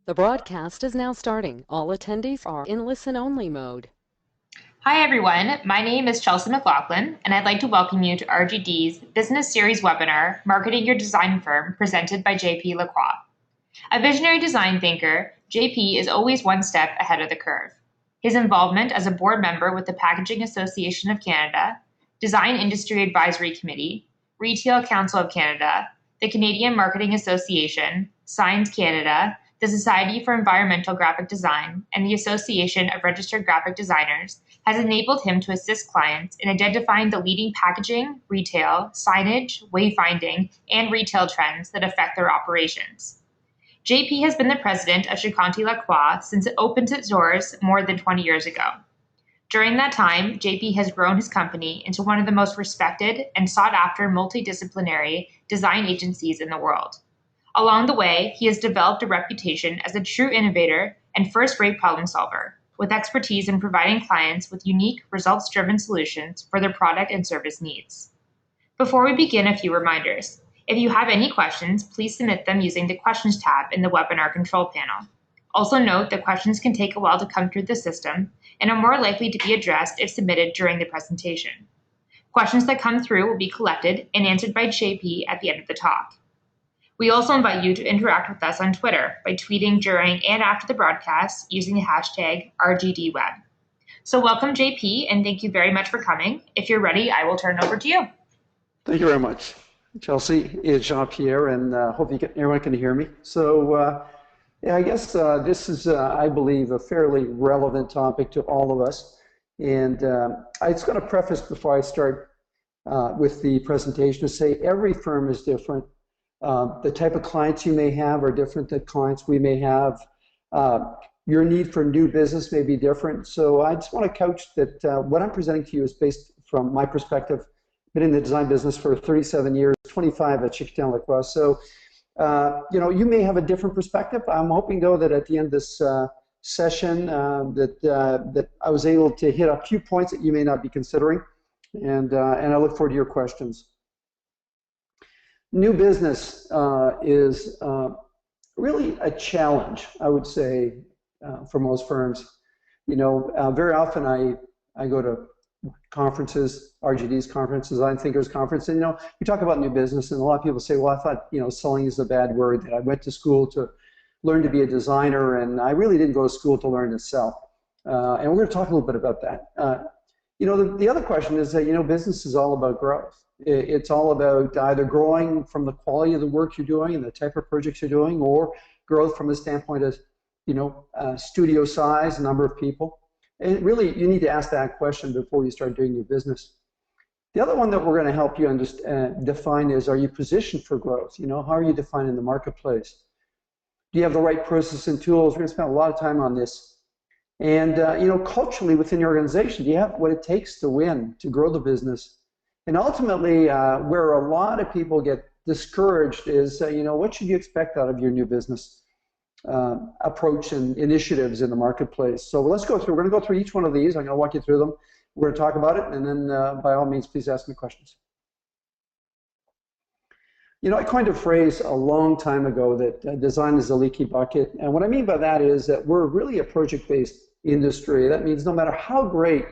The broadcast is now starting. All attendees are in listen-only mode. Hi everyone, my name is Chelsea McLaughlin, and I'd like to welcome you to RGD's Business Series webinar, Marketing Your Design Firm, presented by Pierre Lacroix. A visionary design thinker, JP is always one step ahead of the curve. His involvement as a board member with the Packaging Association of Canada, Design Industry Advisory Committee, Retail Council of Canada, the Canadian Marketing Association, Signs Canada, the Society for Environmental Graphic Design, and the Association of Registered Graphic Designers has enabled him to assist clients in identifying the leading packaging, retail, signage, wayfinding, and retail trends that affect their operations. JP has been the president of Pierre Lacroix since it opened its doors more than 20 years ago. During that time, JP has grown his company into one of the most respected and sought-after multidisciplinary design agencies in the world. Along the way, he has developed a reputation as a true innovator and first-rate problem solver, with expertise in providing clients with unique, results-driven solutions for their product and service needs. Before we begin, a few reminders. If you have any questions, please submit them using the Questions tab in the webinar control panel. Also note that questions can take a while to come through the system and are more likely to be addressed if submitted during the presentation. Questions that come through will be collected and answered by JP at the end of the talk. We also invite you to interact with us on Twitter by tweeting during and after the broadcast using the hashtag RGDWeb. So welcome, JP, and thank you very much for coming. If you're ready, I will turn it over to you. Thank you very much, Chelsea. It's Jean-Pierre, and hope everyone can hear me. So, I guess this is, I believe, a fairly relevant topic to all of us. And I was going to preface before I start with the presentation to say every firm is different. The type of clients you may have are different than clients we may have. Your need for new business may be different. So I just want to couch that what I'm presenting to you is based from my perspective. Been in the design business for 37 years, 25 at Jean-Pierre Lacroix. So, you may have a different perspective. I'm hoping, though, that at the end of this session that I was able to hit a few points that you may not be considering. And I look forward to your questions. New business is really a challenge, I would say, for most firms. Very often I go to conferences, RGD's conference, Design Thinkers Conference, and we talk about new business, and a lot of people say, well, I thought selling is a bad word. That I went to school to learn to be a designer, and I really didn't go to school to learn to sell. And we're going to talk a little bit about that. The other question is that business is all about growth. It's all about either growing from the quality of the work you're doing and the type of projects you're doing, or growth from the standpoint of studio size, number of people. And really, you need to ask that question before you start doing your business. The other one that we're going to help you define is, are you positioned for growth? How are you defined in the marketplace? Do you have the right process and tools? We're going to spend a lot of time on this. And, culturally within your organization, do you have what it takes to win, to grow the business? And ultimately, where a lot of people get discouraged is, what should you expect out of your new business approach and initiatives in the marketplace? So let's go through. We're going to go through each one of these. I'm going to walk you through them. We're going to talk about it, and then by all means, please ask me questions. I coined a phrase a long time ago that design is a leaky bucket. And what I mean by that is that we're really a project-based industry. That means no matter how great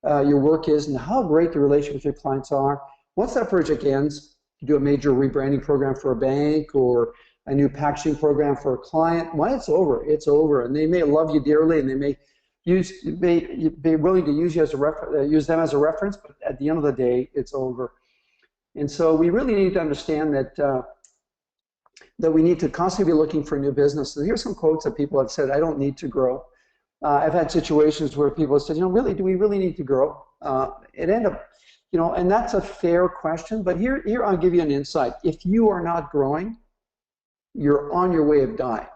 your work is and how great the relationship with your clients are, once that project ends, you do a major rebranding program for a bank or a new packaging program for a client, when it's over, it's over. And they may love you dearly, and they may be willing to use you as use them as a reference, but at the end of the day, it's over. And so we really need to understand that we need to constantly be looking for new business. And here's some quotes that people have said: I don't need to grow. I've had situations where people have said, really, do we really need to grow? It ended up, and that's a fair question. But here I'll give you an insight. If you are not growing, you're on your way of dying.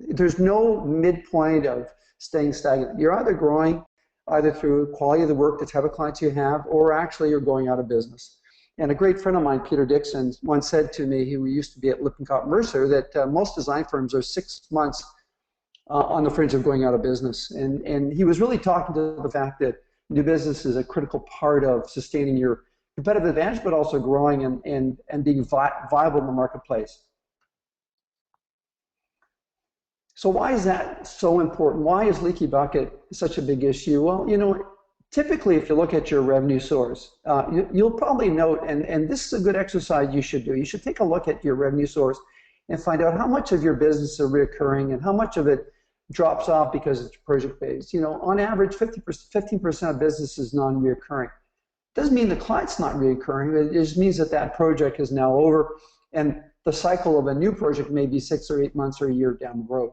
There's no midpoint of staying stagnant. You're either growing, either through quality of the work, the type of clients you have, or actually you're going out of business. And a great friend of mine, Peter Dixon, once said to me, who used to be at Lippincott Mercer, that most design firms are 6 months on the fringe of going out of business. And he was really talking to the fact that new business is a critical part of sustaining your competitive advantage, but also growing and being viable in the marketplace. So why is that so important? Why is leaky bucket such a big issue? Well, typically if you look at your revenue source, you'll probably note, and this is a good exercise you should do. You should take a look at your revenue source and find out how much of your business is recurring and how much of it drops off because it's project-based. On average, 15% of business is non-reoccurring. Doesn't mean the client's not reoccurring. It just means that that project is now over, and the cycle of a new project may be 6 or 8 months or a year down the road.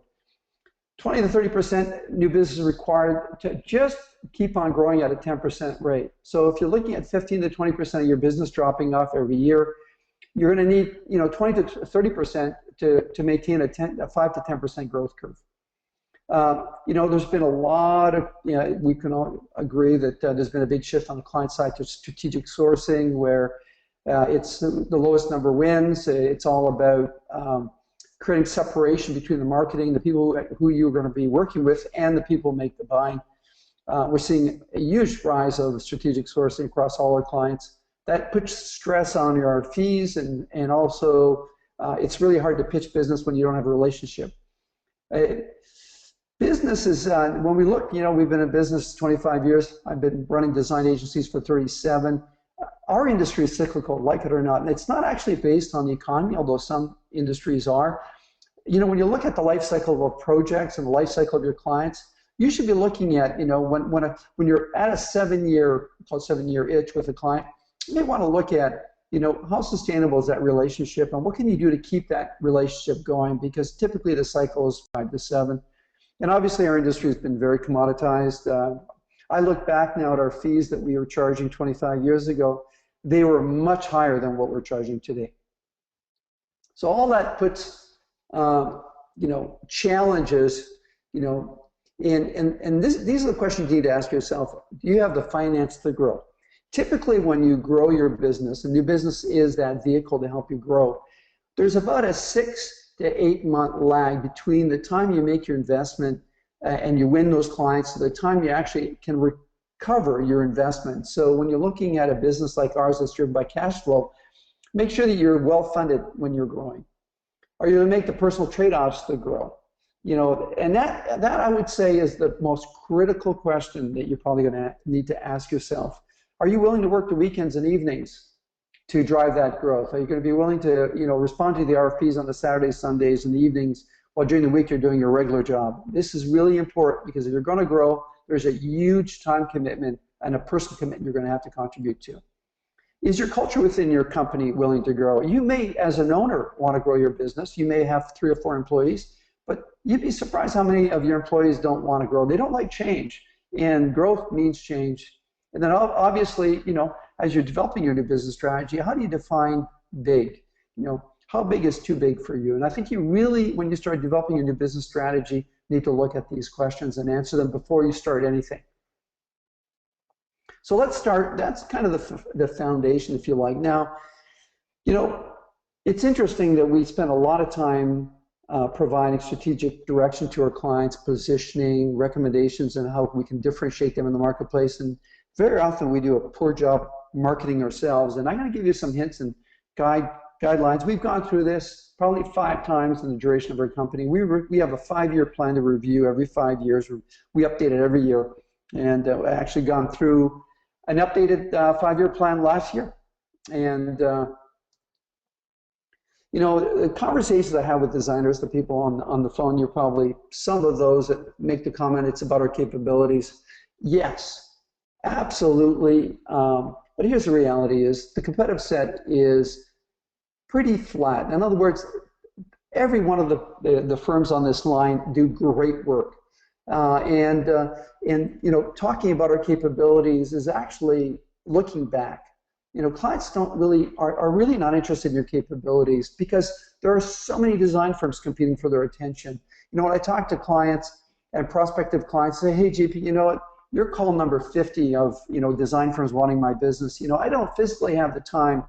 20 to 30% new business is required to just keep on growing at a 10% rate. So if you're looking at 15 to 20% of your business dropping off every year, you're going to need 20 to 30% to maintain a 5 to 10% growth curve. There's been a lot of, we can all agree that there's been a big shift on the client side to strategic sourcing, where it's the lowest number wins. It's all about creating separation between the marketing, the people who you're going to be working with, and the people who make the buying. We're seeing a huge rise of strategic sourcing across all our clients. That puts stress on your fees, and also it's really hard to pitch business when you don't have a relationship. Business is, when we look, we've been in business 25 years. I've been running design agencies for 37. Our industry is cyclical, like it or not, and it's not actually based on the economy, although some industries are. When you look at the life cycle of projects and the life cycle of your clients, you should be looking at, when you're at a 7-year, called 7-year itch with a client, you may want to look at, how sustainable is that relationship, and what can you do to keep that relationship going? Because typically the cycle is 5 to 7. And obviously our industry has been very commoditized. I look back now at our fees that we were charging 25 years ago. They were much higher than what we're charging today. So all that puts, challenges, and these are the questions you need to ask yourself. Do you have the finance to grow? Typically when you grow your business, and new business is that vehicle to help you grow, there's about a 6 to 8 month lag between the time you make your investment and you win those clients to the time you actually can recover your investment. So when you're looking at a business like ours that's driven by cash flow, make sure that you're well funded when you're growing. Are you going to make the personal trade-offs to grow? And that I would say is the most critical question that you're probably going to need to ask yourself. Are you willing to work the weekends and evenings to drive that growth? Are you going to be willing to, respond to the RFPs on the Saturdays, Sundays, and the evenings, while during the week you're doing your regular job? This is really important, because if you're going to grow, there's a huge time commitment and a personal commitment you're going to have to contribute to. Is your culture within your company willing to grow? You may, as an owner, want to grow your business. You may have 3 or 4 employees, but you'd be surprised how many of your employees don't want to grow. They don't like change, and growth means change. And then obviously, as you're developing your new business strategy, how do you define big? How big is too big for you? And I think you really, when you start developing your new business strategy, need to look at these questions and answer them before you start anything. So let's start. That's kind of the foundation, if you like. Now, it's interesting that we spend a lot of time providing strategic direction to our clients, positioning, recommendations, and how we can differentiate them in the marketplace. And very often we do a poor job marketing ourselves. And I'm going to give you some hints and guidelines. We've gone through this probably 5 times in the duration of our company. We have a 5-year plan to review every 5 years. We update it every year. And actually gone through an updated 5-year plan last year. And the conversations I have with designers, the people on the phone, you're probably some of those that make the comment, it's about our capabilities. Yes, absolutely. But here's the reality is the competitive set is pretty flat. In other words, every one of the firms on this line do great work. And talking about our capabilities is actually looking back. Clients are really not interested in your capabilities because there are so many design firms competing for their attention. When I talk to clients and prospective clients, say, hey, JP, you know what? You're call number 50 of design firms wanting my business. I don't physically have the time.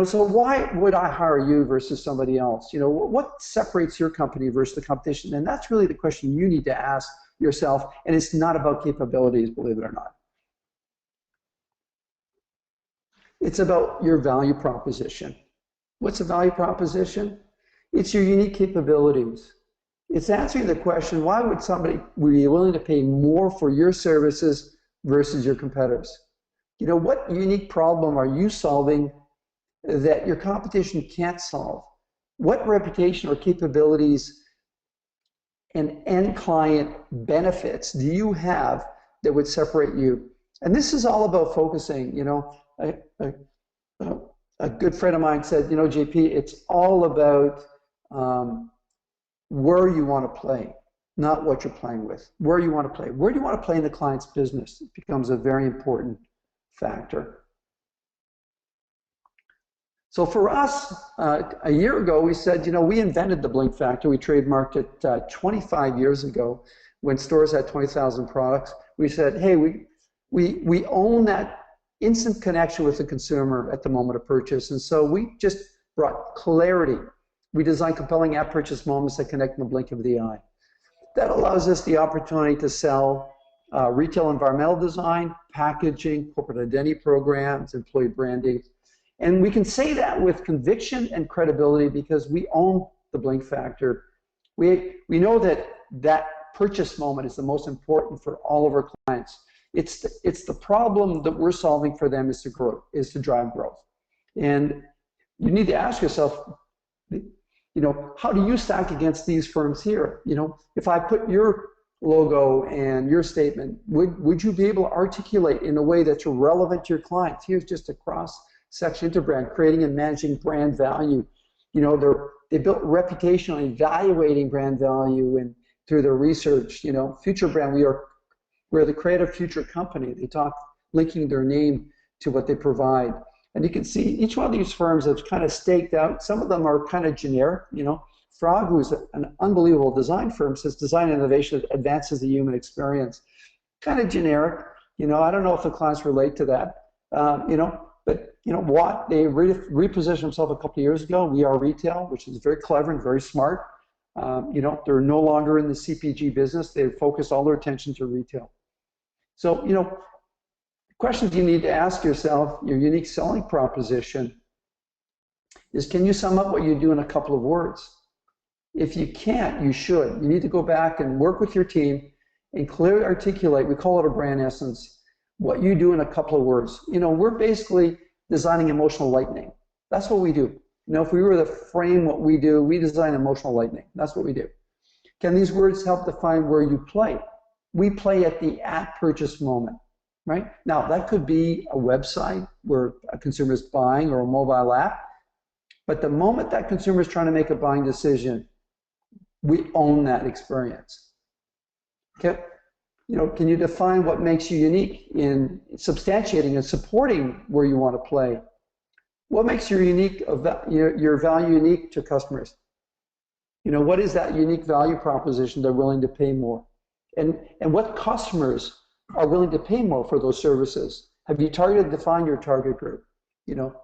So why would I hire you versus somebody else? What separates your company versus the competition? And that's really the question you need to ask yourself. And it's not about capabilities, believe it or not. It's about your value proposition. What's a value proposition? It's your unique capabilities. It's answering the question, why would somebody be willing to pay more for your services versus your competitors? You know, what unique problem are you solving that your competition can't solve? What reputation or capabilities and end client benefits do you have that would separate you? And this is all about focusing. You know, a good friend of mine said, you know, JP, it's all about where you want to play, not what you're playing with. Where you want to play. Where do you want to play in the client's business? It becomes a very important factor. So for us, a year ago, we said, you know, we invented the blink factor. We trademarked it 25 years ago when stores had 20,000 products. We said, hey, we own that instant connection with the consumer at the moment of purchase. And so we just brought clarity. We designed compelling at purchase moments that connect in the blink of the eye. That allows us the opportunity to sell retail environmental design, packaging, corporate identity programs, employee branding. And we can say that with conviction and credibility because we own the blink factor. We know that purchase moment is the most important for all of our clients. It's the problem that we're solving for them is to drive growth. And you need to ask yourself, you know, how do you stack against these firms here? You know, if I put your logo and your statement, would you be able to articulate in a way that's relevant to your clients? Here's just a cross-section interbrand, creating and managing brand value. You know, they built reputation on evaluating brand value and through their research. You know, future brand, we're the creative future company. They talk linking their name to what they provide. And you can see each one of these firms have kind of staked out. Some of them are kind of generic. You know, Frog, who's an unbelievable design firm, says design innovation advances the human experience. Kind of generic. You know, I don't know if the clients relate to that. You know, but you know what? They repositioned themselves a couple of years ago. We Are Retail, which is very clever and very smart. You know, they're no longer in the CPG business. They focus all their attention to retail. So, you know, questions you need to ask yourself, your unique selling proposition is, can you sum up what you do in a couple of words? If you can't, you should. You need to go back and work with your team and clearly articulate, we call it a brand essence, what you do in a couple of words. You know, we're basically designing emotional lightning. That's what we do. You know, if we were to frame what we do, we design emotional lightning. That's what we do. Can these words help define where you play? We play at the at-purchase moment, right? Now, that could be a website where a consumer is buying or a mobile app, but the moment that consumer is trying to make a buying decision, we own that experience, okay? You know, can you define what makes you unique in substantiating and supporting where you want to play? What makes your value unique to customers? You know, what is that unique value proposition they're willing to pay more? And what customers are willing to pay more for those services? Have you defined your target group? You know,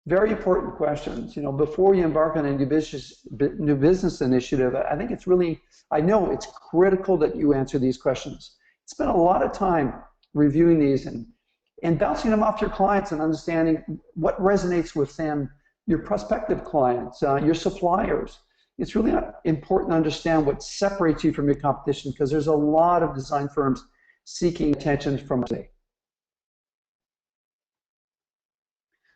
very important questions. You know, before you embark on a new business initiative, I think it's really, I know it's critical that you answer these questions. Spend a lot of time reviewing these and bouncing them off your clients and understanding what resonates with them, your prospective clients, your suppliers. It's really important to understand what separates you from your competition because there's a lot of design firms seeking attention from us.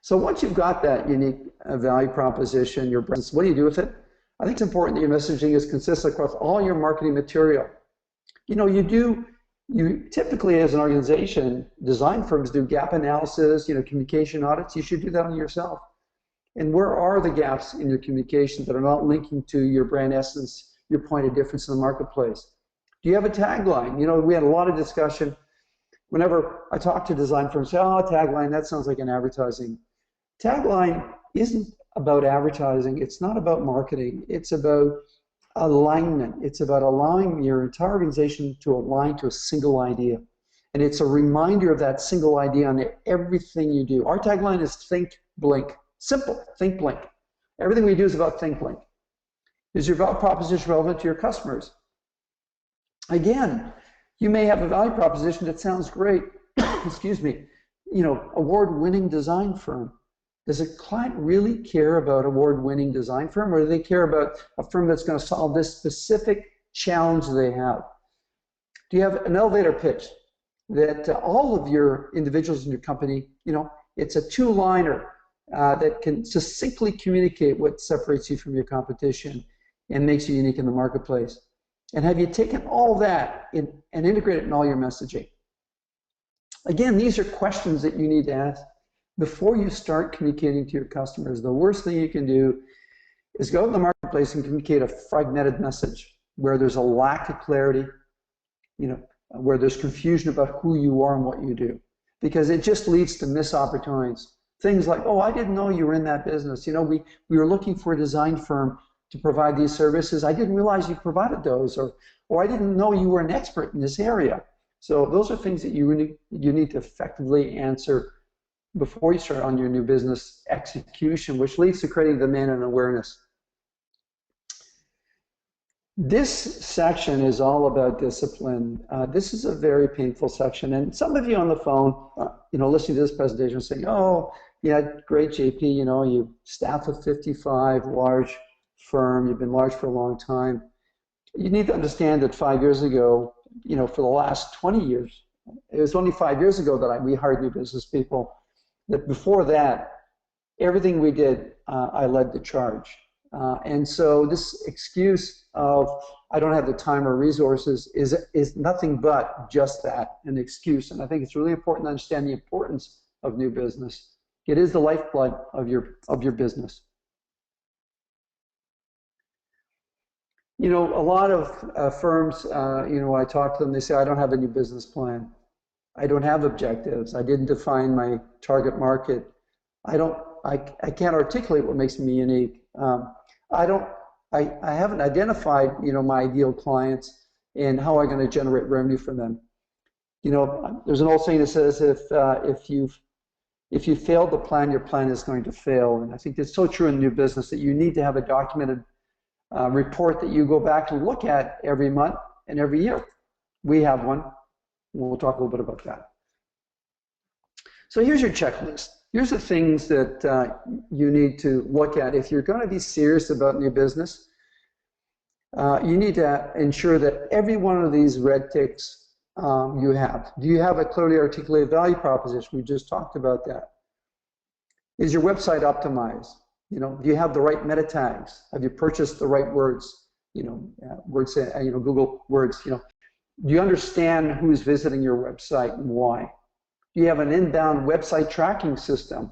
So once you've got that unique value proposition, your brand, what do you do with it? I think it's important that your messaging is consistent across all your marketing material. You know, you typically as an organization, design firms do gap analysis, you know, communication audits. You should do that on yourself. And where are the gaps in your communication that are not linking to your brand essence, your point of difference in the marketplace? Do you have a tagline? You know, we had a lot of discussion whenever I talk to design firms, say, oh, tagline, that sounds like an advertising. Tagline isn't about advertising. It's not about marketing. It's about alignment. It's about allowing your entire organization to align to a single idea. And it's a reminder of that single idea on everything you do. Our tagline is think, blink. Simple, think, blink. Everything we do is about think, blink. Is your value proposition relevant to your customers? Again, you may have a value proposition that sounds great, excuse me, you know, award-winning design firm. Does a client really care about award-winning design firm, or do they care about a firm that's going to solve this specific challenge they have? Do you have an elevator pitch that all of your individuals in your company, it's a two-liner that can succinctly communicate what separates you from your competition and makes you unique in the marketplace? And have you taken all that and integrated it in all your messaging? Again, these are questions that you need to ask before you start communicating to your customers. The worst thing you can do is go to the marketplace and communicate a fragmented message where there's a lack of clarity, where there's confusion about who you are and what you do, because it just leads to missed opportunities. Things like, oh, I didn't know you were in that business. We were looking for a design firm to provide these services. I didn't realize you provided those, or I didn't know you were an expert in this area. So those are things that you need to effectively answer before you start on your new business execution, which leads to creating demand and awareness. This section is all about discipline. This is a very painful section, and some of you on the phone, listening to this presentation are saying, oh, yeah, great, JP, you staff of 55, large firm, you've been large for a long time. You need to understand that 5 years ago, for the last 20 years, it was only 5 years ago that we hired new business people. That before that, everything we did, I led the charge. And so this excuse of I don't have the time or resources is nothing but just that, an excuse. And I think it's really important to understand the importance of new business. It is the lifeblood of your business. A lot of firms, I talk to them, they say, I don't have a new business plan. I don't have objectives. I didn't define my target market. I can't articulate what makes me unique. I haven't identified, my ideal clients and how I'm going to generate revenue from them. There's an old saying that says, if you fail to plan, your plan is going to fail. And I think it's so true in new business that you need to have a documented report that you go back and look at every month and every year. We have one. We'll talk a little bit about that. So here's your checklist. Here's the things that you need to look at. If you're going to be serious about new business, you need to ensure that every one of these red ticks you have. Do you have a clearly articulated value proposition? We just talked about that. Is your website optimized? Do you have the right meta tags? Have you purchased the right words? Google words. Do you understand who's visiting your website and why? Do you have an inbound website tracking system?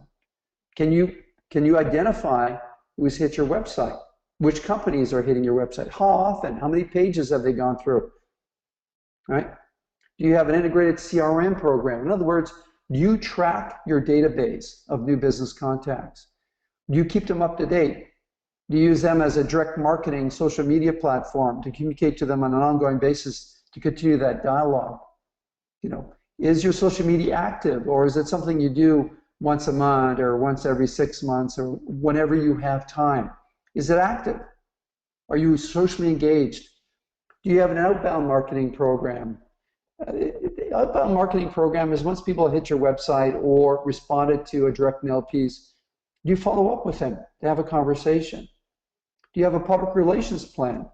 Can you identify who's hit your website? Which companies are hitting your website? How often? How many pages have they gone through? Right? Do you have an integrated CRM program? In other words, do you track your database of new business contacts? Do you keep them up to date? Do you use them as a direct marketing social media platform to communicate to them on an ongoing basis to continue that dialogue? Is your social media active, or is it something you do once a month or once every 6 months or whenever you have time? Is it active? Are you socially engaged? Do you have an outbound marketing program? The outbound marketing program is once people hit your website or responded to a direct mail piece, do you follow up with them to have a conversation? Do you have a public relations plan?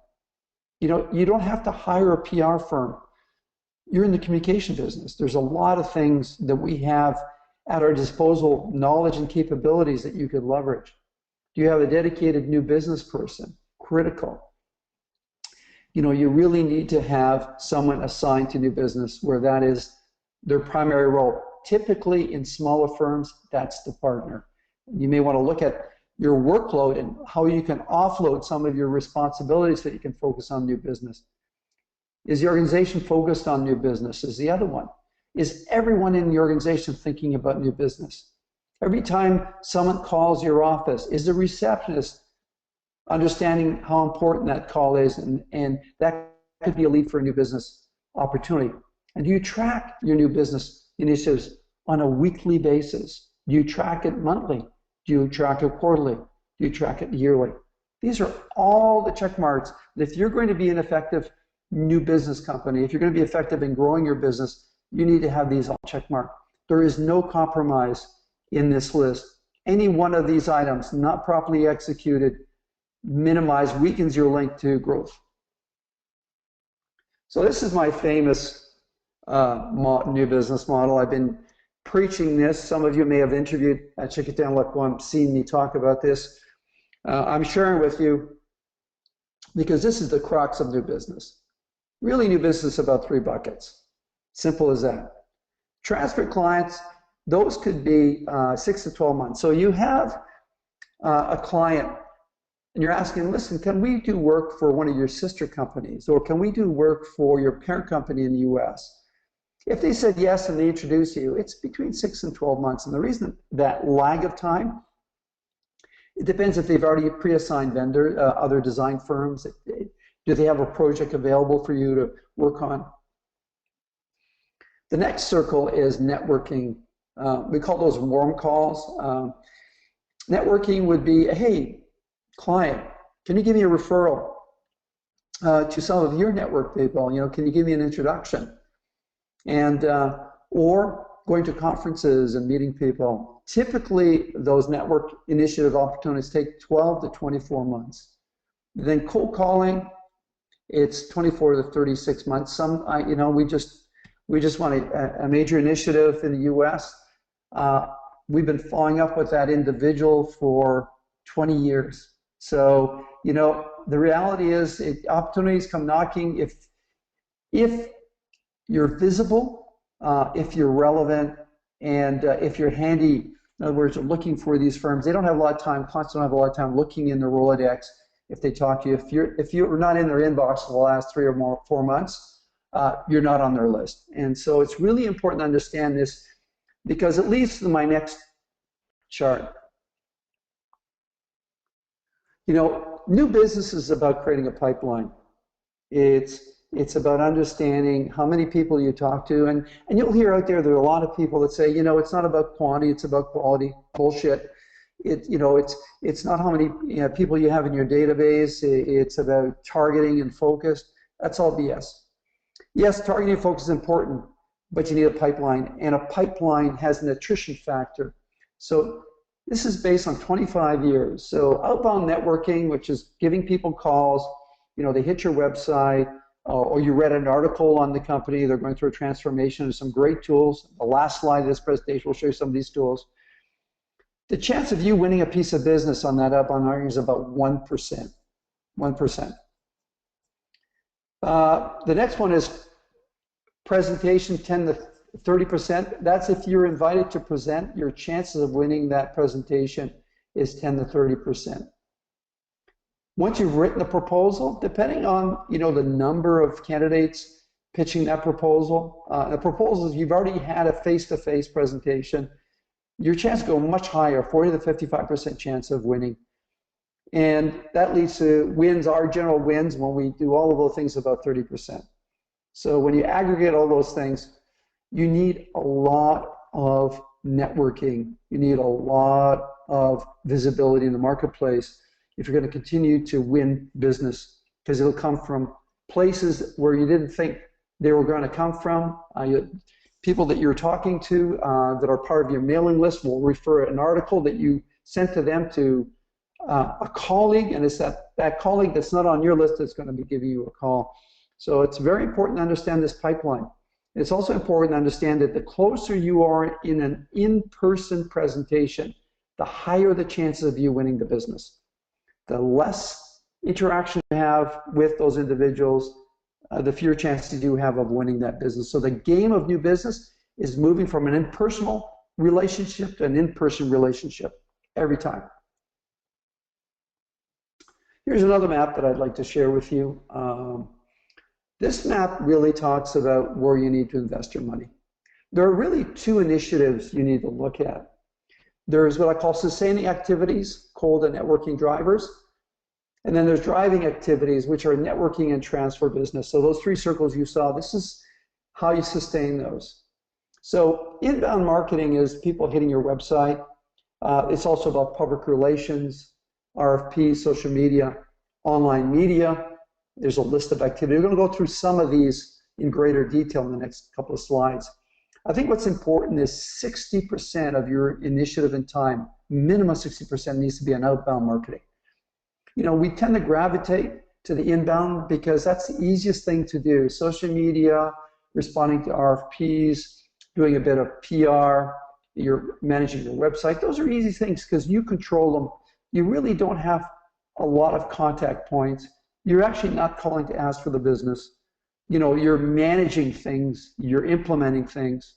You don't have to hire a PR firm. You're in the communication business. There's a lot of things that we have at our disposal, knowledge and capabilities that you could leverage. Do you have a dedicated new business person? Critical. You really need to have someone assigned to new business where that is their primary role. Typically in smaller firms, that's the partner. You may want to look at your workload and how you can offload some of your responsibilities so that you can focus on new business. Is the organization focused on new business? Is the other one. Is everyone in the organization thinking about new business? Every time someone calls your office, is the receptionist understanding how important that call is, and that could be a lead for a new business opportunity? And do you track your new business initiatives on a weekly basis? Do you track it monthly? Do you track it quarterly? Do you track it yearly? These are all the check marks that if you're going to be an effective new business company, if you're going to be effective in growing your business, you need to have these all check marked. There is no compromise in this list. any one of these items not properly executed weakens your link to growth. So this is my famous new business model. I've been preaching this. Some of you may have interviewed at Jean-Pierre Lacroix, seen me talk about this. I'm sharing with you because this is the crux of new business. Really, new business is about 3 buckets. Simple as that. Transfer clients, those could be 6 to 12 months. So you have a client and you're asking, listen, can we do work for one of your sister companies, or can we do work for your parent company in the US? If they said yes and they introduce you, it's between 6 and 12 months. And the reason that lag of time, it depends if they've already pre-assigned vendor, other design firms. Do they have a project available for you to work on? The next circle is networking. We call those warm calls. Networking would be, hey, client, can you give me a referral to some of your network people? You know, can you give me an introduction? And or going to conferences and meeting people. Typically, those network initiative opportunities take 12 to 24 months. Then cold calling, it's 24 to 36 months. Some, you know, we just want a major initiative in the U.S. We've been following up with that individual for 20 years. So, you know, the reality is opportunities come knocking if you're visible, if you're relevant, and if you're handy. In other words, looking for these firms. They don't have a lot of time, clients don't have a lot of time looking in the Rolodex if they talk to you. If you're not in their inbox for the last 3 or 4 months, you're not on their list. And so it's really important to understand this, because it leads to my next chart. You know, new business is about creating a pipeline. It's about understanding how many people you talk to, and you'll hear out there are a lot of people that say, you know, it's not about quantity, it's about quality. Bullshit. It's not how many people you have in your database. It's about targeting and focus. That's all BS. Yes, targeting and focus is important, but you need a pipeline, and a pipeline has an attrition factor. So this is based on 25 years. So outbound networking, which is giving people calls, you know, they hit your website, or you read an article on the company, they're going through a transformation. There's some great tools. The last slide of this presentation will show you some of these tools. The chance of you winning a piece of business on that outbound marketing is about 1%. 1%. The next one is presentation, 10 to 30%. That's if you're invited to present, your chances of winning that presentation is 10 to 30%. Once you've written the proposal, depending on the number of candidates pitching that proposal, the proposals, you've already had a face-to-face presentation, your chances go much higher, 40 to 55% chance of winning. And that leads to wins. Our general wins when we do all of those things about 30%. So when you aggregate all those things, you need a lot of networking. You need a lot of visibility in the marketplace if you're going to continue to win business, because it'll come from places where you didn't think they were going to come from. People that you're talking to that are part of your mailing list will refer an article that you sent to them to a colleague, and it's that colleague that's not on your list that's going to be giving you a call. So it's very important to understand this pipeline. It's also important to understand that the closer you are in an in-person presentation, the higher the chances of you winning the business. The less interaction you have with those individuals, the fewer chances you have of winning that business. So the game of new business is moving from an impersonal relationship to an in-person relationship every time. Here's another map that I'd like to share with you. This map really talks about where you need to invest your money. There are really 2 initiatives you need to look at. There's what I call sustaining activities, cold and networking drivers. And then there's driving activities, which are networking and transfer business. So those 3 circles you saw, this is how you sustain those. So inbound marketing is people hitting your website. It's also about public relations, RFP, social media, online media. There's a list of activities. We're going to go through some of these in greater detail in the next couple of slides. I think what's important is 60% of your initiative and time minimum 60% needs to be on outbound marketing. We tend to gravitate to the inbound because that's the easiest thing to do. Social media, responding to RFPs, doing a bit of PR, you're managing your website. Those are easy things because you control them. You really don't have a lot of contact points. You're actually not calling to ask for the business. You're managing things, you're implementing things.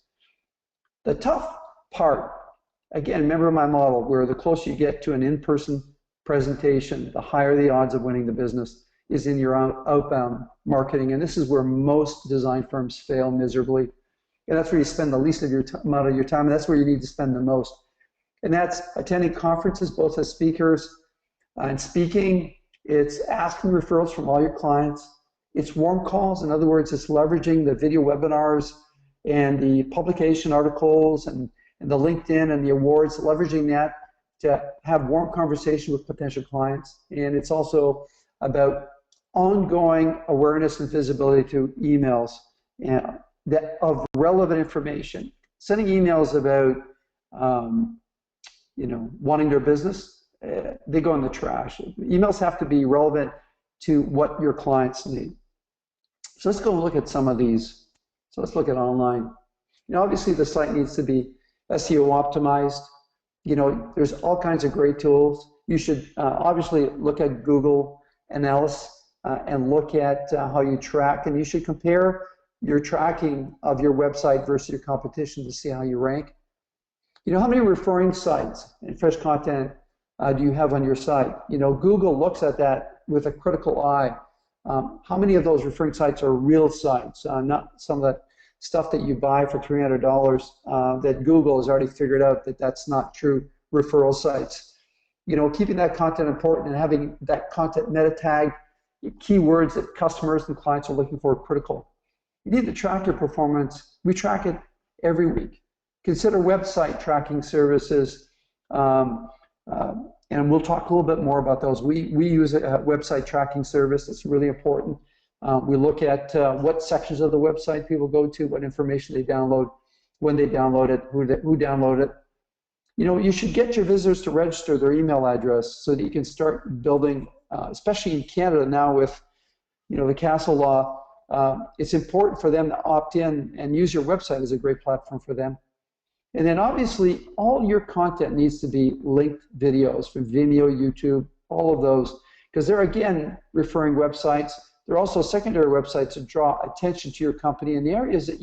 The tough part, again, remember my model, where the closer you get to an in-person presentation, the higher the odds of winning the business is in your outbound marketing. And this is where most design firms fail miserably. And that's where you spend the least of your amount of your time, and that's where you need to spend the most. And that's attending conferences, both as speakers and speaking. It's asking referrals from all your clients. It's warm calls. In other words, it's leveraging the video webinars and the publication articles and the LinkedIn and the awards, leveraging that to have warm conversation with potential clients. And it's also about ongoing awareness and visibility to emails of relevant information. Sending emails about wanting their business, they go in the trash. Emails have to be relevant to what your clients need. So let's go look at some of these. So let's look at online. Obviously the site needs to be SEO optimized. There's all kinds of great tools. You should obviously look at Google Analytics and look at how you track, and you should compare your tracking of your website versus your competition to see how you rank. How many referring sites and fresh content do you have on your site? Google looks at that with a critical eye. How many of those referring sites are real sites, not some of that stuff that you buy for $300 that Google has already figured out that that's not true referral sites. Keeping that content important and having that content meta tag, keywords that customers and clients are looking for, critical. You need to track your performance. We track it every week. Consider website tracking services, and we'll talk a little bit more about those. We use a website tracking service. It's really important. We look at what sections of the website people go to, what information they download, when they download it, who download it. You should get your visitors to register their email address so that you can start building, especially in Canada now with the Castle law. It's important for them to opt in and use your website as a great platform for them. And then obviously all your content needs to be linked videos from Vimeo, YouTube, all of those, because they're again referring websites. They're also secondary websites to draw attention to your company in the areas that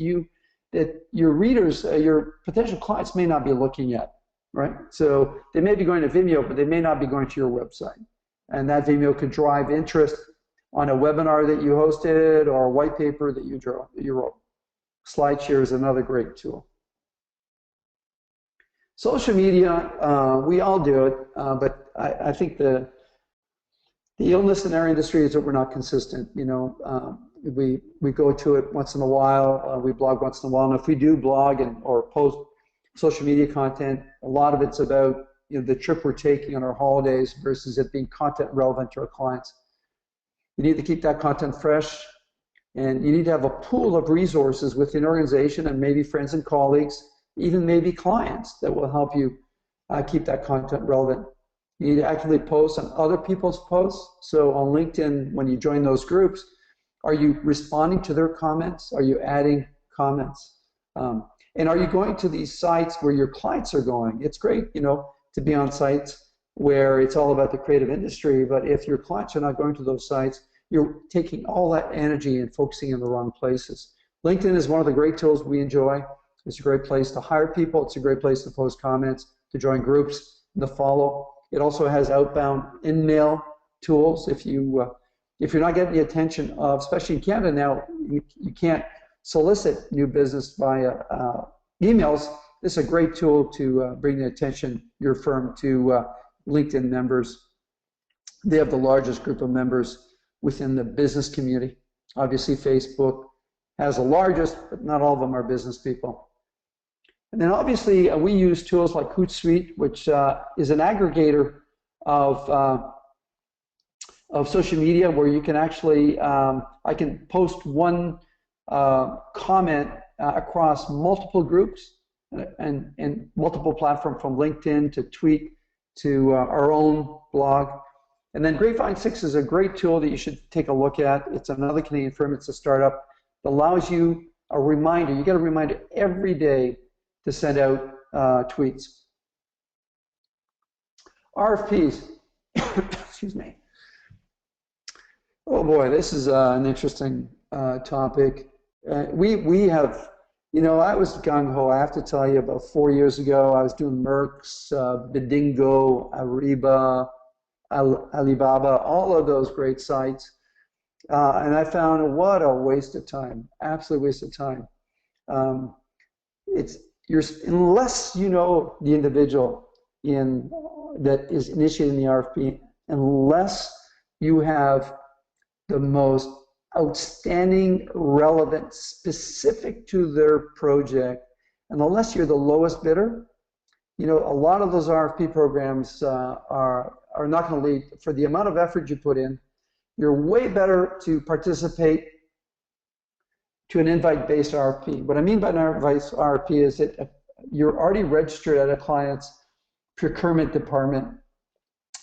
your readers, your potential clients may not be looking at, right? So they may be going to Vimeo, but they may not be going to your website. And that Vimeo could drive interest on a webinar that you hosted or a white paper that you wrote. SlideShare is another great tool. Social media, we all do it, but I think the illness in our industry is that we're not consistent. We go to it once in a while, we blog once in a while, and if we do blog or post social media content, a lot of it's about the trip we're taking on our holidays versus it being content relevant to our clients. You need to keep that content fresh, and you need to have a pool of resources within an organization and maybe friends and colleagues, even maybe clients that will help you keep that content relevant. You need to actively post on other people's posts. So on LinkedIn, when you join those groups, are you responding to their comments? Are you adding comments? And are you going to these sites where your clients are going? It's great, to be on sites where it's all about the creative industry, but if your clients are not going to those sites, you're taking all that energy and focusing in the wrong places. LinkedIn is one of the great tools we enjoy. It's a great place to hire people. It's a great place to post comments, to join groups, to follow. It also has outbound in-mail tools. If you're not getting the attention of, especially in Canada now, you can't solicit new business via emails. This is a great tool to bring the attention your firm to LinkedIn members. They have the largest group of members within the business community. Obviously, Facebook has the largest, but not all of them are business people. And then obviously we use tools like Hootsuite, which is an aggregator of social media where you can actually, I can post one comment across multiple groups and multiple platforms, from LinkedIn to Tweet to our own blog. And then Grapevine 6 is a great tool that you should take a look at. It's another Canadian firm. It's a startup that allows you a reminder. You get a reminder every day to send out tweets. RFPs. Excuse me. Oh boy, this is an interesting topic. We have, you know, I was gung-ho. I have to tell you, about 4 years ago, I was doing Merck's, Bidingo, Ariba, Alibaba, all of those great sites. And I found what a waste of time, absolute waste of time. Unless you know the individual that is initiating the RFP, unless you have the most outstanding, relevant, specific to their project, and unless you're the lowest bidder, you know, a lot of those RFP programs are not going to lead. For the amount of effort you put in, you're way better to participate to an invite-based RFP. What I mean by an invite-based RFP is that you're already registered at a client's procurement department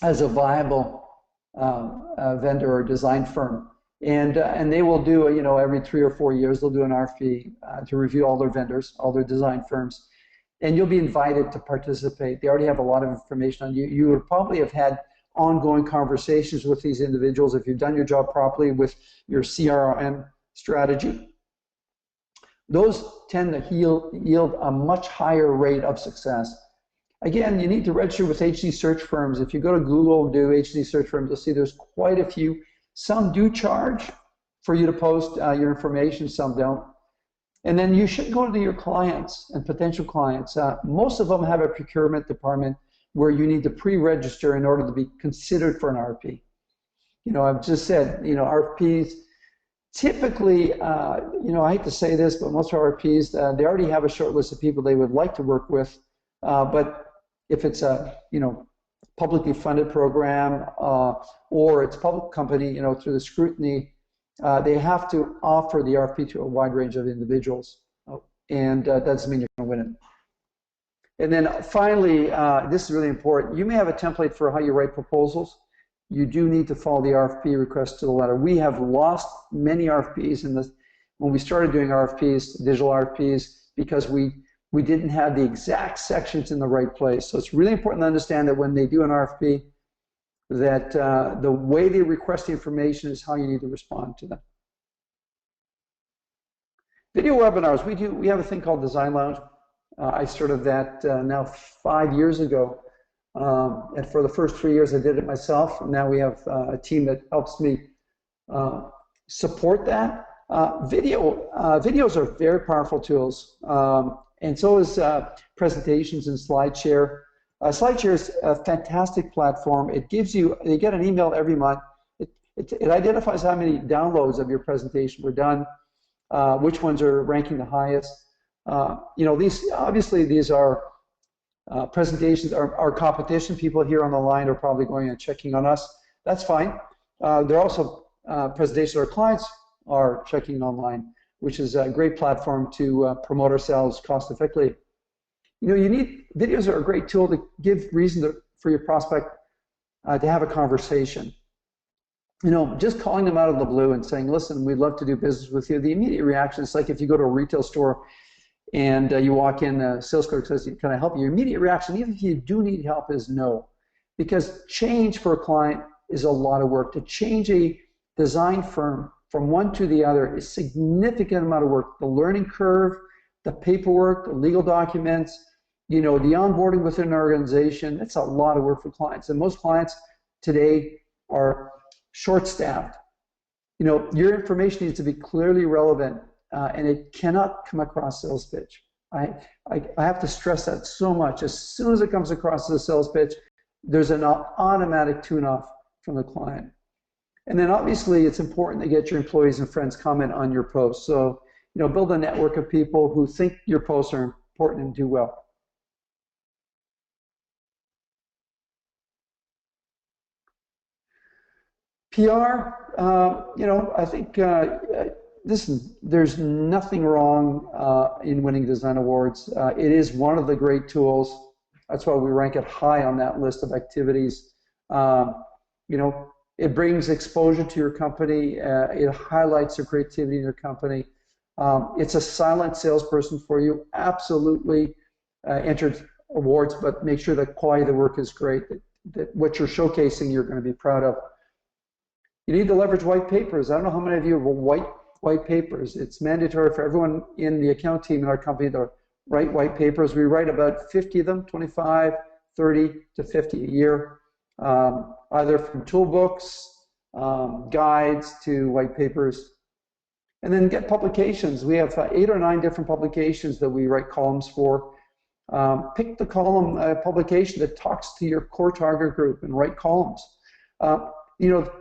as a viable vendor or design firm. And they will do, you know, every 3 or 4 years, they'll do an RFP to review all their vendors, all their design firms. And you'll be invited to participate. They already have a lot of information on you. You would probably have had ongoing conversations with these individuals if you've done your job properly with your CRM strategy. Those tend to yield a much higher rate of success. Again, you need to register with HD search firms. If you go to Google, do HD search firms, you'll see there's quite a few. Some do charge for you to post your information, some don't. And then you should go to your clients and potential clients. Most of them have a procurement department where you need to pre-register in order to be considered for an RFP. You know, I've just said, you know, RFPs, typically, you know, I hate to say this, but most RFPs, they already have a short list of people they would like to work with. But if it's a, you know, publicly funded program or it's a public company, you know, through the scrutiny, they have to offer the RFP to a wide range of individuals. And that doesn't mean you're going to win it. And then finally, this is really important. You may have a template for how you write proposals. You do need to follow the RFP request to the letter. We have lost many RFPs when we started doing RFPs, digital RFPs, because we didn't have the exact sections in the right place. So it's really important to understand that when they do an RFP, that the way they request the information is how you need to respond to them. Video webinars, we have a thing called Design Lounge. I started that now 5 years ago. And for the first 3 years, I did it myself. And now we have a team that helps me support that. Videos are very powerful tools. And so is presentations and SlideShare. SlideShare is a fantastic platform. It gives you get an email every month. It identifies how many downloads of your presentation were done, which ones are ranking the highest. You know, these are presentations, our competition. People here on the line are probably going and checking on us. That's fine. There are also presentations our clients are checking online, which is a great platform to promote ourselves cost effectively. You know, videos are a great tool to give reason for your prospect to have a conversation. You know, just calling them out of the blue and saying, listen, we'd love to do business with you. The immediate reaction is like if you go to a retail store and you walk in, the sales clerk says, can I help you? Your immediate reaction, even if you do need help, is no. Because change for a client is a lot of work. To change a design firm from one to the other is a significant amount of work. The learning curve, the paperwork, the legal documents, you know, the onboarding within an organization, it's a lot of work for clients. And most clients today are short-staffed. You know, your information needs to be clearly relevant, and it cannot come across sales pitch. I have to stress that so much. As soon as it comes across as a sales pitch, there's an automatic tune-off from the client. And then obviously it's important to get your employees and friends comment on your posts. So, you know, build a network of people who think your posts are important and do well. PR, you know, I think, listen, there's nothing wrong in winning design awards. It is one of the great tools. That's why we rank it high on that list of activities. You know, it brings exposure to your company. It highlights the creativity in your company. It's a silent salesperson for you. Absolutely enter awards, but make sure the quality of the work is great, that what you're showcasing you're going to be proud of. You need to leverage white papers. I don't know how many of you have white papers. It's mandatory for everyone in the account team in our company to write white papers. We write about 50 of them, 25, 30 to 50 a year, either from tool books, guides to white papers. And then get publications. We have 8 or 9 different publications that we write columns for. Pick the column publication that talks to your core target group and write columns. You know,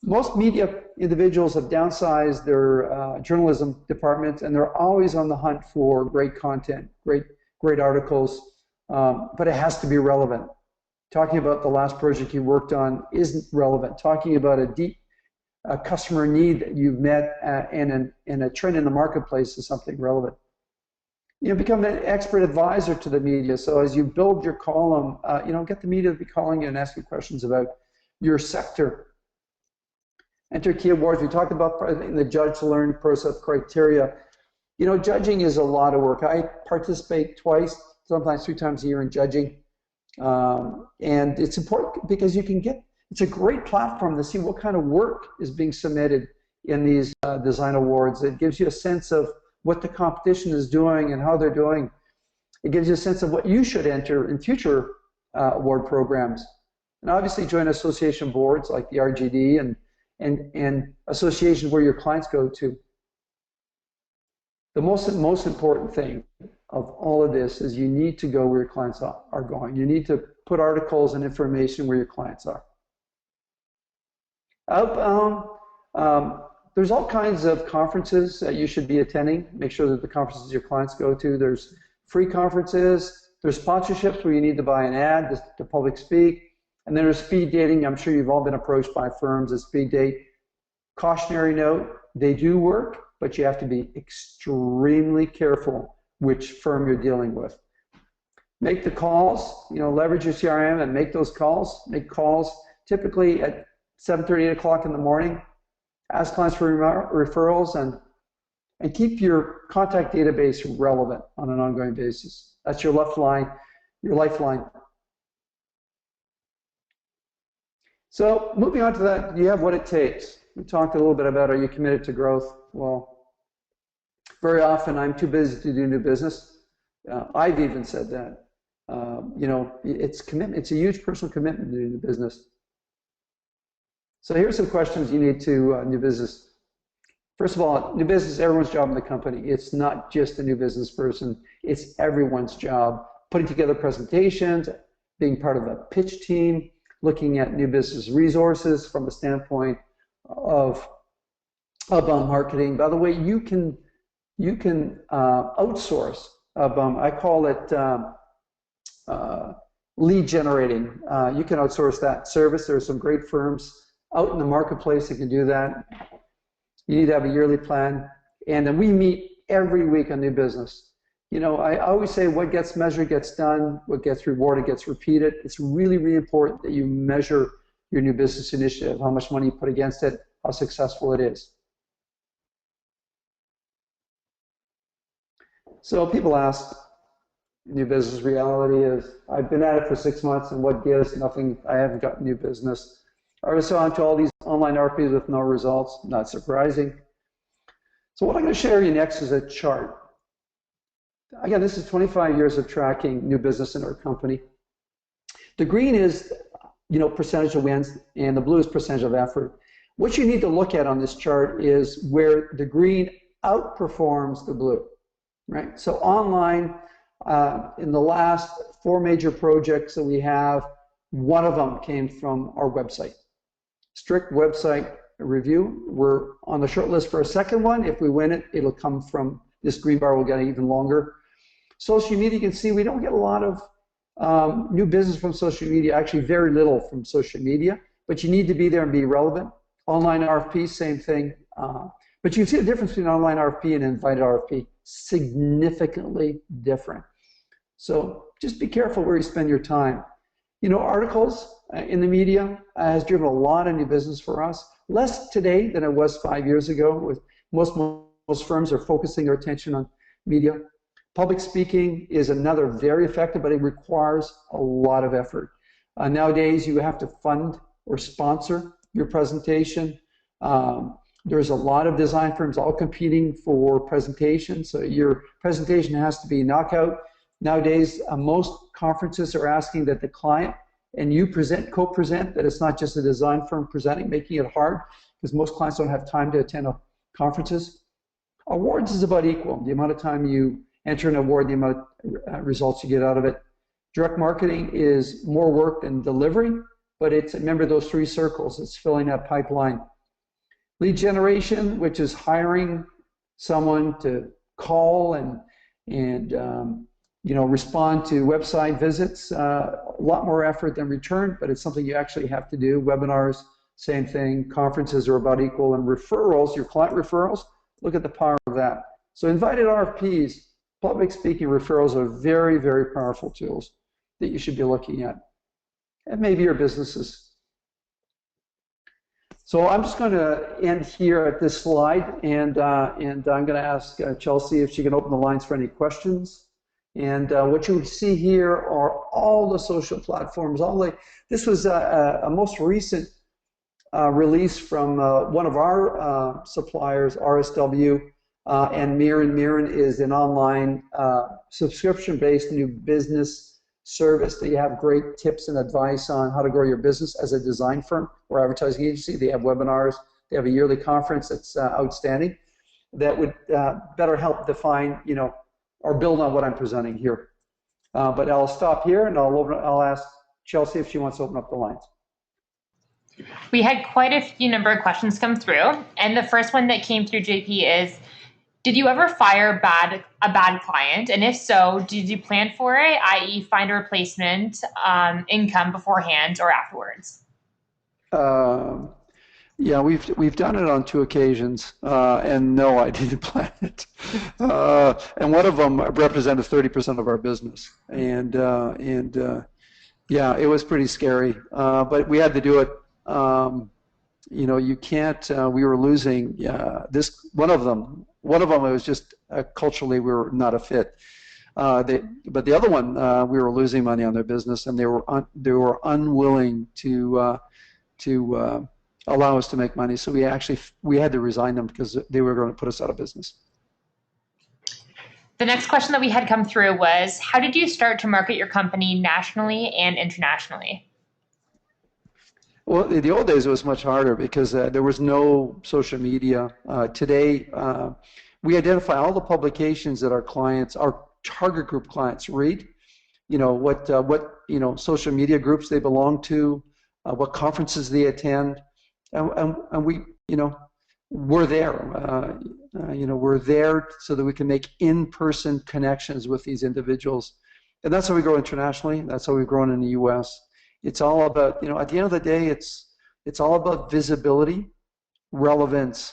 most media individuals have downsized their journalism department, and they're always on the hunt for great content, great articles, but it has to be relevant. Talking about the last project you worked on isn't relevant. Talking about a deep customer need that you've met and a trend in the marketplace is something relevant. You know, become an expert advisor to the media. So as you build your column, you know, get the media to be calling you and asking questions about your sector. Enter key awards. We talked about in the judge learn process criteria. You know, judging is a lot of work. I participate twice, sometimes 3 times a year in judging. And it's important because you can get, it's a great platform to see what kind of work is being submitted in these design awards. It gives you a sense of what the competition is doing and how they're doing. It gives you a sense of what you should enter in future award programs. And obviously join association boards like the RGD and associations where your clients go to. The most important thing of all of this is you need to go where your clients are going. You need to put articles and information where your clients are. Outbound, there's all kinds of conferences that you should be attending. Make sure that the conferences your clients go to. There's free conferences. There's sponsorships where you need to buy an ad to public speak. And then there's speed dating. I'm sure you've all been approached by firms that speed date. Cautionary note, they do work, but you have to be extremely careful which firm you're dealing with. Make the calls, you know, leverage your CRM and make those calls. Make calls typically at 7:30, 8 o'clock in the morning. Ask clients for referrals and keep your contact database relevant on an ongoing basis. That's your lifeline. So moving on to that, you have what it takes. We talked a little bit about, are you committed to growth? Well, very often I'm too busy to do new business. I've even said that. You know, it's commitment. It's a huge personal commitment to do new business. So here's some questions you need to new business. First of all, new business is everyone's job in the company. It's not just a new business person. It's everyone's job. Putting together presentations, being part of a pitch team, looking at new business resources from a standpoint of outbound marketing. By the way, you can outsource outbound. I call it lead generating. You can outsource that service. There are some great firms out in the marketplace that can do that. You need to have a yearly plan. And then we meet every week on new business. You know, I always say what gets measured gets done, what gets rewarded gets repeated. It's really, really important that you measure your new business initiative, how much money you put against it, how successful it is. So people ask, new business reality is, I've been at it for 6 months and what gives? Nothing, I haven't got new business. Are so on to all these online RPs with no results? Not surprising. So what I'm going to share you next is a chart. Again, this is 25 years of tracking new business in our company. The green is, you know, percentage of wins, and the blue is percentage of effort. What you need to look at on this chart is where the green outperforms the blue, right? So online, in the last 4 major projects that we have, one of them came from our website. Strict website review. We're on the short list for a second one. If we win it, it'll come from this green bar. Will get even longer. Social media, you can see we don't get a lot of new business from social media, actually very little from social media, but you need to be there and be relevant. Online RFP, same thing. But you can see the difference between online RFP and invited RFP, significantly different. So just be careful where you spend your time. You know, articles in the media has driven a lot of new business for us. Less today than it was 5 years ago. With most firms are focusing their attention on media. Public speaking is another very effective, but it requires a lot of effort. Nowadays, you have to fund or sponsor your presentation. There's a lot of design firms all competing for presentations, so your presentation has to be knockout. Nowadays, most conferences are asking that the client and you co-present, that it's not just a design firm presenting, making it hard, because most clients don't have time to attend conferences. Awards is about equal. The amount of time you enter an award, the amount of results you get out of it. Direct marketing is more work than delivery, but it's, remember those three circles, it's filling that pipeline. Lead generation, which is hiring someone to call and respond to website visits, a lot more effort than return, but it's something you actually have to do. Webinars, same thing. Conferences are about equal. And referrals, your client referrals, look at the power of that. So invited RFPs, public speaking referrals are very, very powerful tools that you should be looking at. And maybe your businesses. So I'm just going to end here at this slide, and I'm going to ask Chelsea if she can open the lines for any questions. And what you see here are all the social platforms. This was a most recent release from one of our suppliers, RSW, and Mirren. Mirren is an online subscription-based new business service that you have great tips and advice on how to grow your business as a design firm or advertising agency. They have webinars. They have a yearly conference that's outstanding that would better help define, or build on what I'm presenting here. But I'll stop here and I'll ask Chelsea if she wants to open up the lines. We had quite a few number of questions come through, and the first one that came through, JP, is, did you ever fire a bad client? And if so, did you plan for it, i.e. find a replacement income beforehand or afterwards? Yeah, we've done it on 2 occasions, and no, I didn't plan it. And one of them represented 30% of our business, and yeah, it was pretty scary, but we had to do it. You can't. We were losing this one of them. One of them, it was just culturally we were not a fit. But the other one, we were losing money on their business, and they were unwilling to allow us to make money. So we had to resign them because they were going to put us out of business. The next question that we had come through was, how did you start to market your company nationally and internationally? Well, in the old days, it was much harder because there was no social media. Today, we identify all the publications that our clients, our target group clients read, what social media groups they belong to, what conferences they attend, and we, we're there. We're there so that we can make in-person connections with these individuals. And that's how we grow internationally. That's how we've grown in the U.S. It's all about, at the end of the day, it's all about visibility, relevance,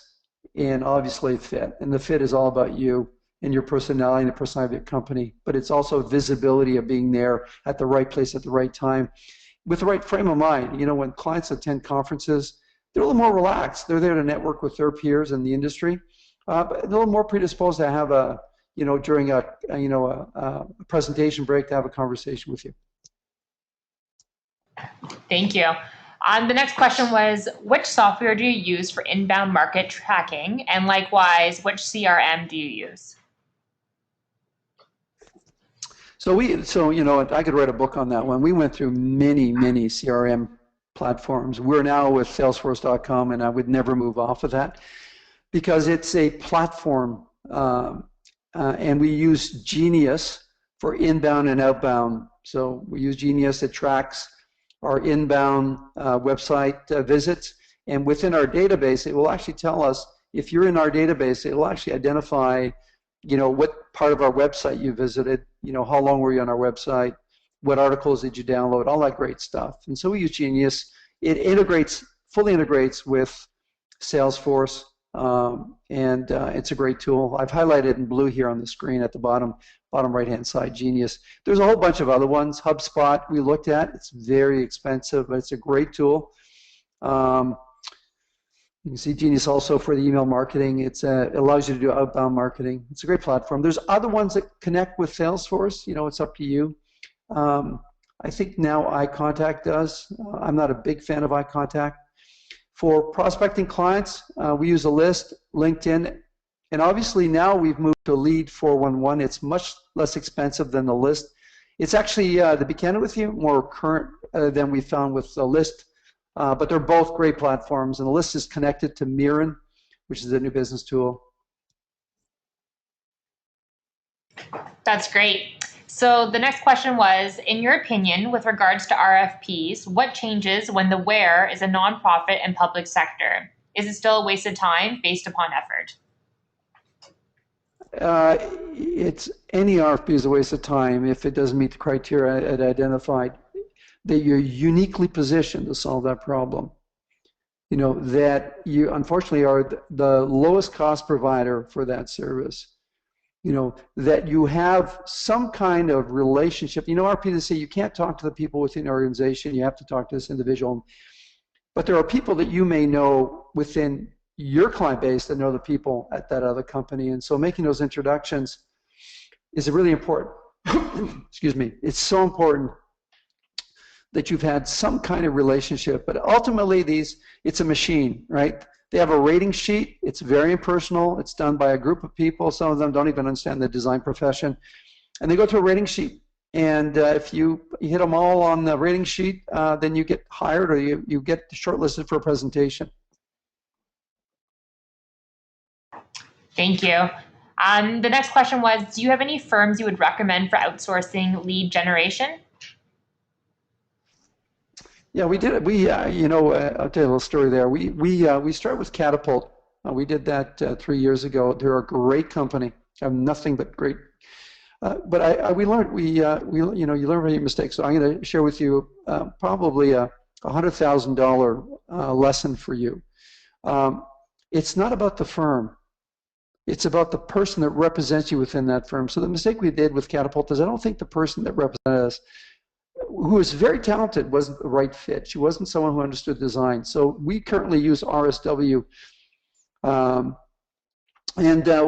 and obviously fit. And the fit is all about you and your personality and the personality of your company. But it's also visibility of being there at the right place at the right time with the right frame of mind. When clients attend conferences, they're a little more relaxed. They're there to network with their peers in the industry, but a little more predisposed to have during a presentation break, to have a conversation with you. Thank you. The next question was, which software do you use for inbound market tracking? And likewise, which CRM do you use? So I could write a book on that one. We went through many CRM platforms. We're now with Salesforce.com, and I would never move off of that because it's a platform, and we use Genius for inbound and outbound. So we use Genius. It tracks our inbound website visits, and within our database, it will actually tell us if you're in our database. It will actually identify, what part of our website you visited, how long were you on our website, what articles did you download, all that great stuff. And so we use Genius. It fully integrates with Salesforce, and it's a great tool. I've highlighted in blue here on the screen at the bottom right-hand side, Genius. There's a whole bunch of other ones. HubSpot we looked at. It's very expensive, but it's a great tool. You can see Genius also for the email marketing. It allows you to do outbound marketing. It's a great platform. There's other ones that connect with Salesforce. You know, it's up to you. I think now iContact does. I'm not a big fan of iContact. For prospecting clients, we use a list, LinkedIn, and obviously now we've moved to Lead 411. It's much less expensive than the list. It's actually, to be candid with you, more current than we found with the list. But they're both great platforms, and the list is connected to Miran, which is a new business tool. That's great. So the next question was, in your opinion, with regards to RFPs, what changes when the where is a nonprofit and public sector? Is it still a waste of time based upon effort? Any RFP is a waste of time if it doesn't meet the criteria it identified. That you're uniquely positioned to solve that problem. You know, that you unfortunately are the lowest cost provider for that service. You know, that you have some kind of relationship. You know, RFP say you can't talk to the people within the organization, you have to talk to this individual. But there are people that you may know within your client base that know the people at that other company. And so making those introductions is really important. Excuse me. It's so important that you've had some kind of relationship, but ultimately it's a machine, right? They have a rating sheet. It's very impersonal. It's done by a group of people. Some of them don't even understand the design profession. And they go to a rating sheet. And if you hit them all on the rating sheet, then you get hired or you get shortlisted for a presentation. Thank you. The next question was, do you have any firms you would recommend for outsourcing lead generation? Yeah, we did it. You know, I'll tell you a little story there. We started with Catapult. We did that 3 years ago. They're a great company. Have nothing but great. But we learned you know, you learn from your mistakes. So I'm going to share with you probably a $100,000 lesson for you. It's not about the firm. It's about the person that represents you within that firm. So the mistake we did with Catapult is I don't think the person that represented us, who was very talented, wasn't the right fit. She wasn't someone who understood design. So we currently use RSW.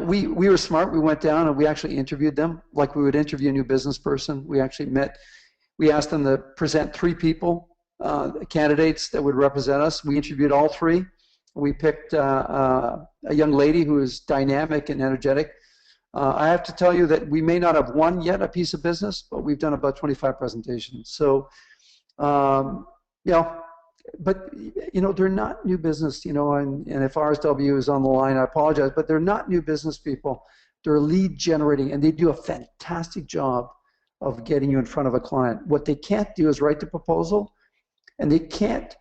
We were smart. We went down and we actually interviewed them like we would interview a new business person. We actually met. We asked them to present 3 people, candidates that would represent us. We interviewed all 3. We picked a young lady who is dynamic and energetic. I have to tell you that we may not have won yet a piece of business, but we've done about 25 presentations. So, you know, but you know, they're not new business, you know, and if RSW is on the line, I apologize, but they're not new business people. They're lead generating, and they do a fantastic job of getting you in front of a client. What they can't do is write the proposal, and they can't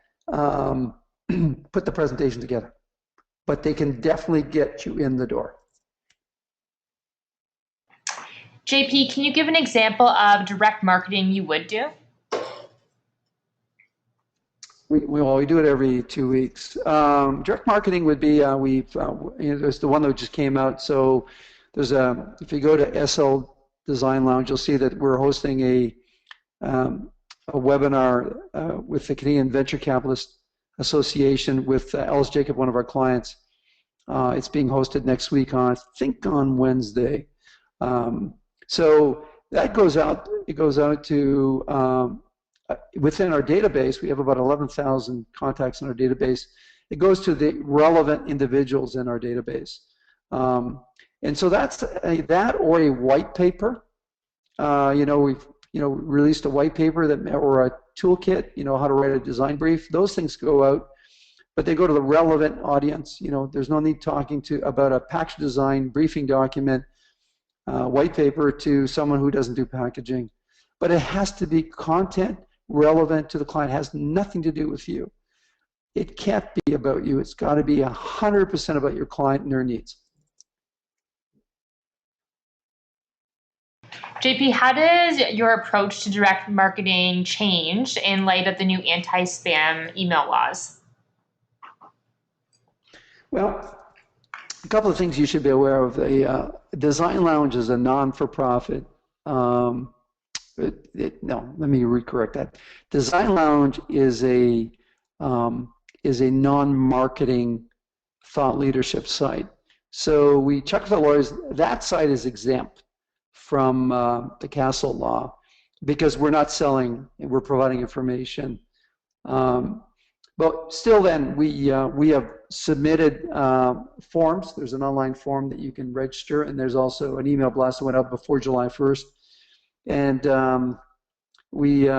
put the presentation together, but they can definitely get you in the door. JP, can you give an example of direct marketing you would do? We do it every 2 weeks. Direct marketing would be, you know, there's the one that just came out. So there's if you go to SL Design Lounge, you'll see that we're hosting a webinar with the Canadian Venture Capitalist Association with Ellis Jacob, one of our clients. It's being hosted next week I think on Wednesday. So that goes out. It goes out to within our database. We have about 11,000 contacts in our database. It goes to the relevant individuals in our database, and so that's that or a white paper. You know, we've released a white paper or a toolkit. You know, how to write a design brief. Those things go out, but they go to the relevant audience. You know, there's no need talking about a package design briefing document. White paper to someone who doesn't do packaging, but it has to be content relevant to the client. It has nothing to do with you. It can't be about you. It's got to be 100% about your client and their needs. JP, how does your approach to direct marketing change in light of the new anti-spam email laws? Well, A couple of things you should be aware of. The Design Lounge is a non-for-profit. No, let me recorrect that. Design Lounge is a non-marketing thought leadership site. So we check with the lawyers. That site is exempt from the Castle law because we're not selling, we're providing information. But still then, we have submitted forms. There's an online form that you can register, and there's also an email blast that went out before July 1st. And we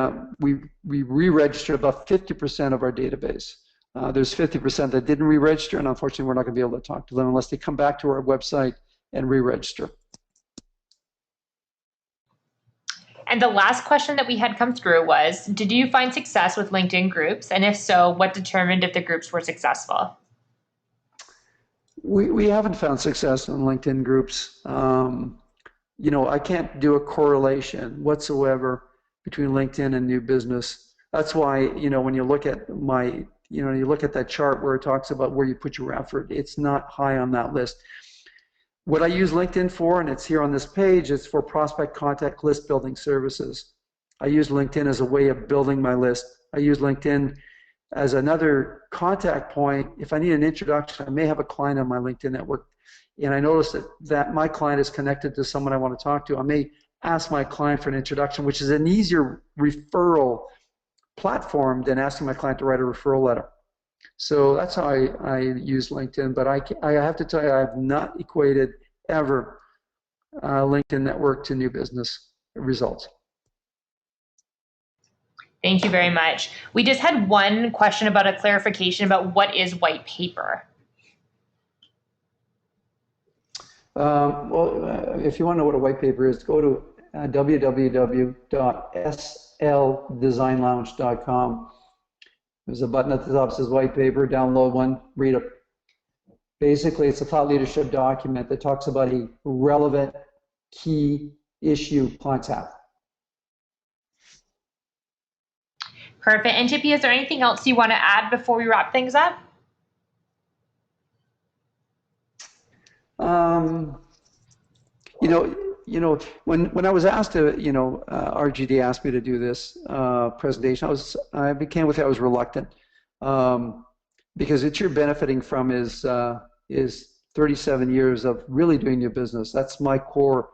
re-registered about 50% of our database. There's 50% that didn't re-register, and unfortunately, we're not going to be able to talk to them unless they come back to our website and re-register. And the last question that we had come through was, did you find success with LinkedIn groups? And if so, what determined if the groups were successful? We haven't found success in LinkedIn groups. You know, I can't do a correlation whatsoever between LinkedIn and new business. That's why, you know, when you look at you look at that chart where it talks about where you put your effort, it's not high on that list. What I use LinkedIn for, and it's here on this page, is for prospect contact list building services. I use LinkedIn as a way of building my list. I use LinkedIn as another contact point. If I need an introduction, I may have a client on my LinkedIn network, and I notice that my client is connected to someone I want to talk to. I may ask my client for an introduction, which is an easier referral platform than asking my client to write a referral letter. So that's how I use LinkedIn, but I have to tell you, I have not equated ever LinkedIn network to new business results. Thank you very much. We just had one question about a clarification about what is white paper. If you want to know what a white paper is, go to www.sldesignlounge.com. There's a button at the top that says white paper, download one, read it. Basically, it's a thought leadership document that talks about a relevant key issue clients have. Perfect. And JP, is there anything else you want to add before we wrap things up? When I was asked to, RGD asked me to do this presentation, I was reluctant because what you're benefiting from is 37 years of really doing new business. That's my core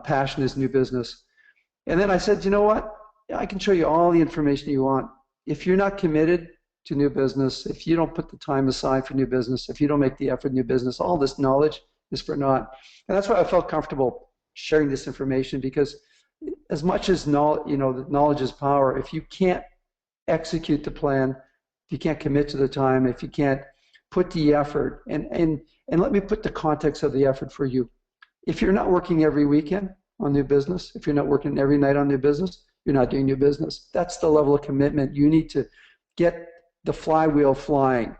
passion is new business. And then I said, you know what? I can show you all the information you want. If you're not committed to new business, if you don't put the time aside for new business, if you don't make the effort in new business, all this knowledge is for naught. And that's why I felt comfortable sharing this information, because as much as knowledge is power, if you can't execute the plan, if you can't commit to the time, if you can't put the effort, and let me put the context of the effort for you. If you're not working every weekend on new business, if you're not working every night on new business, you're not doing new business. That's the level of commitment you need to get the flywheel flying.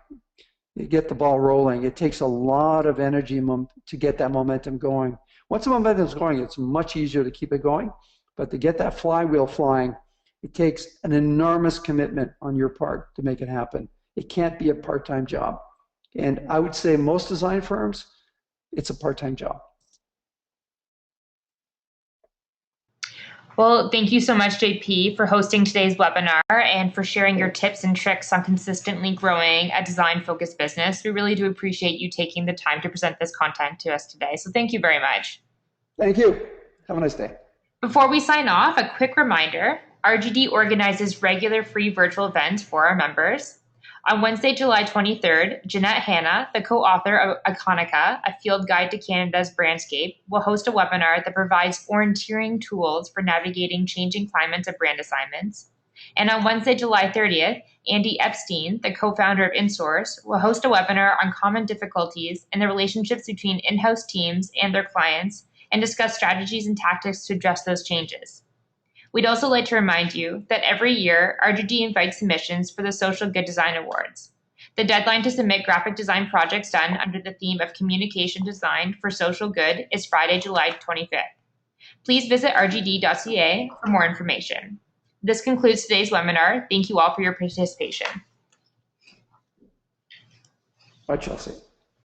You get the ball rolling. It takes a lot of energy to get that momentum going. Once the momentum is going, it's much easier to keep it going. But to get that flywheel flying, it takes an enormous commitment on your part to make it happen. It can't be a part-time job. And I would say most design firms, it's a part-time job. Well, thank you so much, JP, for hosting today's webinar and for sharing your tips and tricks on consistently growing a design-focused business. We really do appreciate you taking the time to present this content to us today. So thank you very much. Thank you. Have a nice day. Before we sign off, a quick reminder, RGD organizes regular free virtual events for our members. On Wednesday, July 23rd, Jeanette Hanna, the co-author of Iconica, A Field Guide to Canada's Brandscape, will host a webinar that provides orienteering tools for navigating changing climates of brand assignments. And on Wednesday, July 30th, Andy Epstein, the co-founder of InSource, will host a webinar on common difficulties in the relationships between in-house teams and their clients and discuss strategies and tactics to address those changes. We'd also like to remind you that every year, RGD invites submissions for the Social Good Design Awards. The deadline to submit graphic design projects done under the theme of Communication Design for Social Good is Friday, July 25th. Please visit rgd.ca for more information. This concludes today's webinar. Thank you all for your participation. Bye, Chelsea.